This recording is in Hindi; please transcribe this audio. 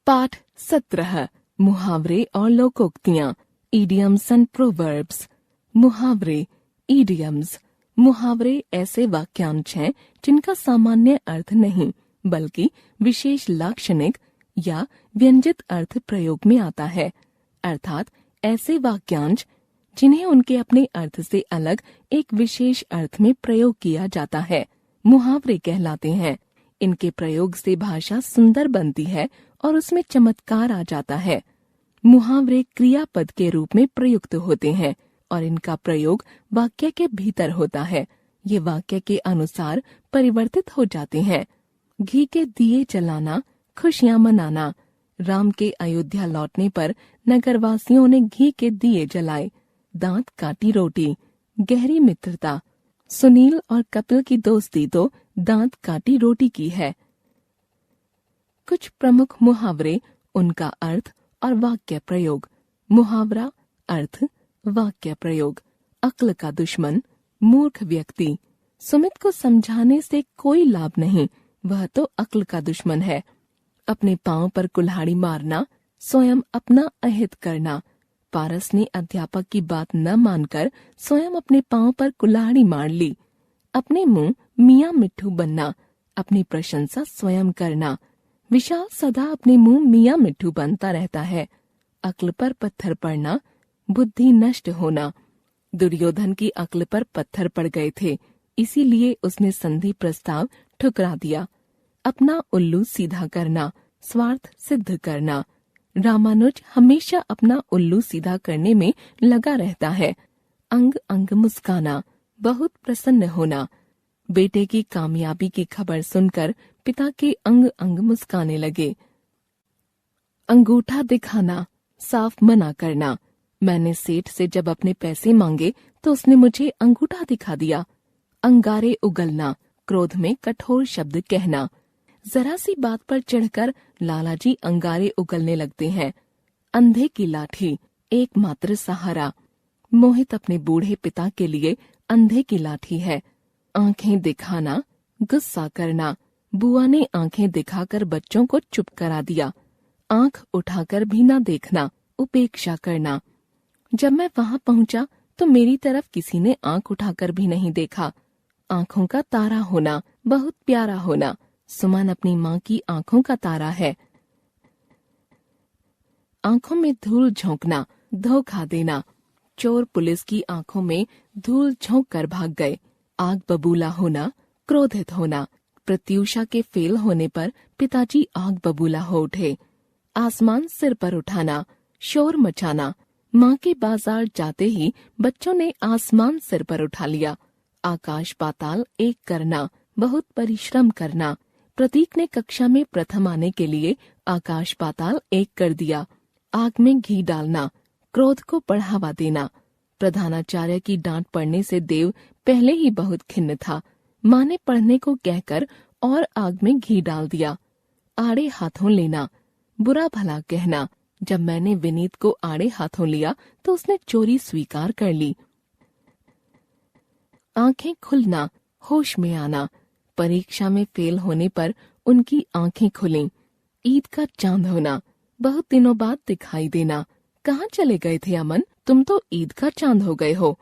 पाठ 17 मुहावरे और लोकोक्तियाँ इडियम्स एंड प्रोवर्ब्स। मुहावरे इडियम्स। मुहावरे ऐसे वाक्यांश हैं जिनका सामान्य अर्थ नहीं बल्कि विशेष लाक्षणिक या व्यंजित अर्थ प्रयोग में आता है, अर्थात ऐसे वाक्यांश जिन्हें उनके अपने अर्थ से अलग एक विशेष अर्थ में प्रयोग किया जाता है, मुहावरे कहलाते हैं। इनके प्रयोग से भाषा सुंदर बनती है और उसमें चमत्कार आ जाता है। मुहावरे क्रियापद के रूप में प्रयुक्त होते हैं और इनका प्रयोग वाक्य के भीतर होता है। ये वाक्य के अनुसार परिवर्तित हो जाते हैं। घी के दिए जलाना, खुशियां मनाना। राम के अयोध्या लौटने पर नगरवासियों ने घी के दिए जलाए। दांत काटी रोटी, गहरी मित्रता। सुनील और कपिल की दोस्ती तो दांत काटी रोटी की है। कुछ प्रमुख मुहावरे, उनका अर्थ और वाक्य प्रयोग। मुहावरा अर्थ, वाक्य प्रयोग। अक्ल का दुश्मन, मूर्ख व्यक्ति। सुमित को समझाने से कोई लाभ नहीं, वह तो अक्ल का दुश्मन है। अपने पांव पर कुल्हाड़ी मारना, स्वयं अपना अहित करना। पारस ने अध्यापक की बात न मानकर स्वयं अपने पांव पर कुल्हाड़ी मार ली। अपने मुंह मियां मिट्ठू बनना, अपनी प्रशंसा स्वयं करना। विशाल सदा अपने मुंह मियां मिट्ठू बनता रहता है। अक्ल पर पत्थर पड़ना, बुद्धि नष्ट होना। दुर्योधन की अक्ल पर पत्थर पड़ गए थे, इसीलिए उसने संधि प्रस्ताव ठुकरा दिया। अपना उल्लू सीधा करना, स्वार्थ सिद्ध करना। रामानुज हमेशा अपना उल्लू सीधा करने में लगा रहता है। अंग अंग मुस्काना, बहुत प्रसन्न होना। बेटे की कामयाबी की खबर सुनकर पिता के अंग अंग मुस्काने लगे। अंगूठा दिखाना, साफ मना करना। मैंने सेठ से जब अपने पैसे मांगे तो उसने मुझे अंगूठा दिखा दिया। अंगारे उगलना, क्रोध में कठोर शब्द कहना। जरा सी बात पर चढ़कर लालाजी अंगारे उगलने लगते हैं। अंधे की लाठी, एकमात्र सहारा। मोहित अपने बूढ़े पिता के लिए अंधे की लाठी है। आंखें दिखाना, गुस्सा करना। बुआ ने आंखें दिखाकर बच्चों को चुप करा दिया। आंख उठाकर भी न देखना, उपेक्षा करना। जब मैं वहां पहुंचा तो मेरी तरफ किसी ने आंख उठाकर भी नहीं देखा। आंखों का तारा होना, बहुत प्यारा होना। सुमन अपनी माँ की आंखों का तारा है। आंखों में धूल झोंकना, धोखा देना। चोर पुलिस की आंखों में धूल झोंक कर भाग गए। आग बबूला होना, क्रोधित होना। प्रत्यूषा के फेल होने पर पिताजी आग बबूला हो उठे। आसमान सिर पर उठाना, शोर मचाना। माँ के बाजार जाते ही बच्चों ने आसमान सिर पर उठा लिया। आकाश पाताल एक करना, बहुत परिश्रम करना। प्रतीक ने कक्षा में प्रथम आने के लिए आकाश पाताल एक कर दिया। आग में घी डालना, क्रोध को बढ़ावा देना। प्रधानाचार्य की डांट पड़ने से देव पहले ही बहुत खिन्न था। माँ ने पढ़ने को कहकर और आग में घी डाल दिया। आड़े हाथों लेना, बुरा भला कहना। जब मैंने विनीत को आड़े हाथों लिया तो उसने चोरी स्वीकार कर ली। आंखें खुलना, होश में आना। परीक्षा में फेल होने पर उनकी आंखें खुलीं। ईद का चांद होना, बहुत दिनों बाद दिखाई देना। कहाँ चले गए थे अमन, तुम तो ईद का चांद हो गए हो।